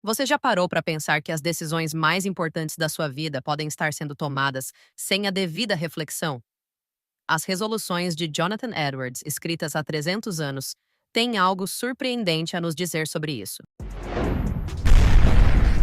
Você já parou para pensar que as decisões mais importantes da sua vida podem estar sendo tomadas sem a devida reflexão? As resoluções de Jonathan Edwards, escritas há 300 anos, têm algo surpreendente a nos dizer sobre isso.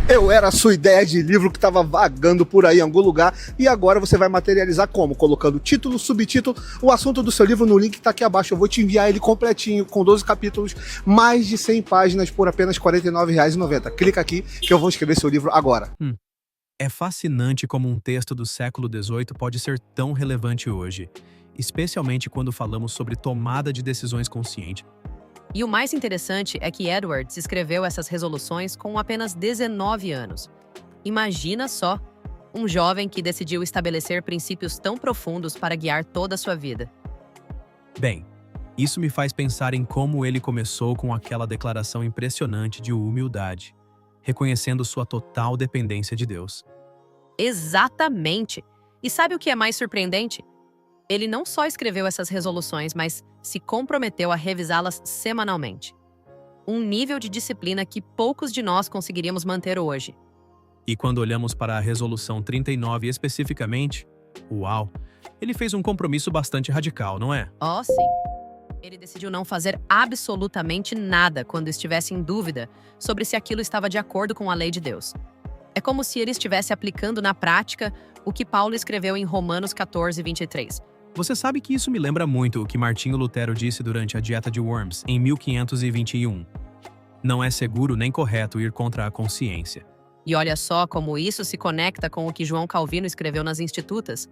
Eu era a sua ideia de livro que estava vagando por aí em algum lugar e agora você vai materializar como? Colocando título, subtítulo, o assunto do seu livro no link que está aqui abaixo. Eu vou te enviar ele completinho, com 12 capítulos, mais de 100 páginas por apenas R$ 49,90. Clica aqui que eu vou escrever seu livro agora. É fascinante como um texto do século XVIII pode ser tão relevante hoje, especialmente quando falamos sobre tomada de decisões consciente. E o mais interessante é que Edwards escreveu essas resoluções com apenas 19 anos. Imagina só, um jovem que decidiu estabelecer princípios tão profundos para guiar toda a sua vida. Bem, isso me faz pensar em como ele começou com aquela declaração impressionante de humildade, reconhecendo sua total dependência de Deus. Exatamente! E sabe o que é mais surpreendente? Ele não só escreveu essas resoluções, mas se comprometeu a revisá-las semanalmente. Um nível de disciplina que poucos de nós conseguiríamos manter hoje. E quando olhamos para a Resolução 39 especificamente, uau, ele fez um compromisso bastante radical, não é? Oh, sim. Ele decidiu não fazer absolutamente nada quando estivesse em dúvida sobre se aquilo estava de acordo com a lei de Deus. É como se ele estivesse aplicando na prática o que Paulo escreveu em Romanos 14, 23. Você sabe que isso me lembra muito o que Martinho Lutero disse durante a Dieta de Worms, em 1521. Não é seguro nem correto ir contra a consciência. E olha só como isso se conecta com o que João Calvino escreveu nas Institutas.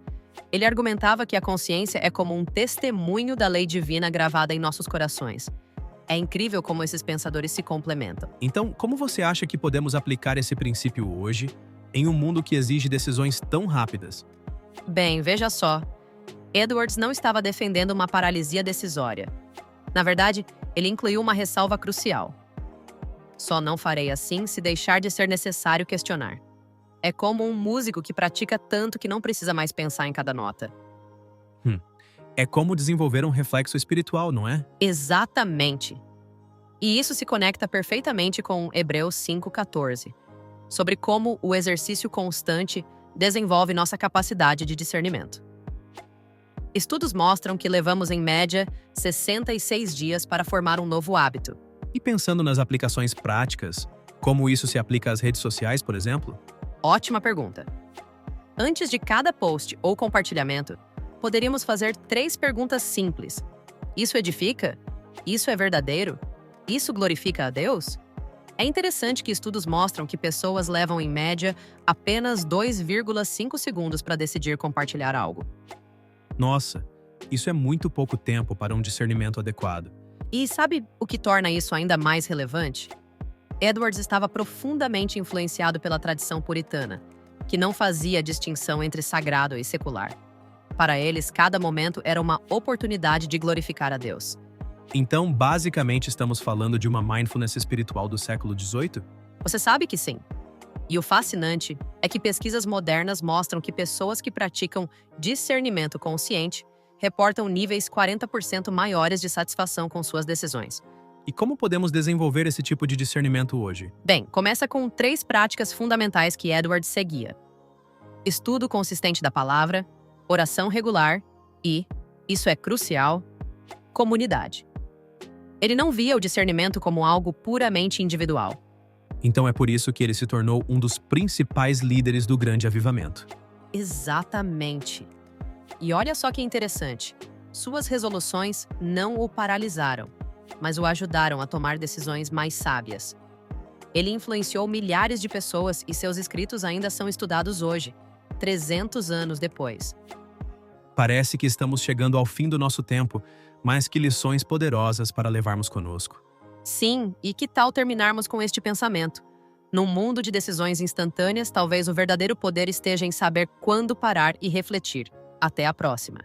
Ele argumentava que a consciência é como um testemunho da lei divina gravada em nossos corações. É incrível como esses pensadores se complementam. Então, como você acha que podemos aplicar esse princípio hoje, em um mundo que exige decisões tão rápidas? Bem, veja só. Edwards não estava defendendo uma paralisia decisória. Na verdade, ele incluiu uma ressalva crucial. Só não farei assim se deixar de ser necessário questionar. É como um músico que pratica tanto que não precisa mais pensar em cada nota. É como desenvolver um reflexo espiritual, não é? Exatamente. E isso se conecta perfeitamente com Hebreus 5,14, sobre como o exercício constante desenvolve nossa capacidade de discernimento. Estudos mostram que levamos, em média, 66 dias para formar um novo hábito. E pensando nas aplicações práticas, como isso se aplica às redes sociais, por exemplo? Ótima pergunta. Antes de cada post ou compartilhamento, poderíamos fazer 3 perguntas simples. Isso edifica? Isso é verdadeiro? Isso glorifica a Deus? É interessante que estudos mostram que pessoas levam, em média, apenas 2,5 segundos para decidir compartilhar algo. Nossa, isso é muito pouco tempo para um discernimento adequado. E sabe o que torna isso ainda mais relevante? Edwards estava profundamente influenciado pela tradição puritana, que não fazia distinção entre sagrado e secular. Para eles, cada momento era uma oportunidade de glorificar a Deus. Então, basicamente, estamos falando de uma mindfulness espiritual do século XVIII? Você sabe que sim. E o fascinante é que pesquisas modernas mostram que pessoas que praticam discernimento consciente reportam níveis 40% maiores de satisfação com suas decisões. E como podemos desenvolver esse tipo de discernimento hoje? Bem, começa com 3 práticas fundamentais que Edwards seguia: estudo consistente da palavra, oração regular e, isso é crucial, comunidade. Ele não via o discernimento como algo puramente individual. Então é por isso que ele se tornou um dos principais líderes do grande avivamento. Exatamente. E olha só que interessante. Suas resoluções não o paralisaram, mas o ajudaram a tomar decisões mais sábias. Ele influenciou milhares de pessoas e seus escritos ainda são estudados hoje, 300 anos depois. Parece que estamos chegando ao fim do nosso tempo, mas que lições poderosas para levarmos conosco. Sim, e que tal terminarmos com este pensamento? Num mundo de decisões instantâneas, talvez o verdadeiro poder esteja em saber quando parar e refletir. Até a próxima!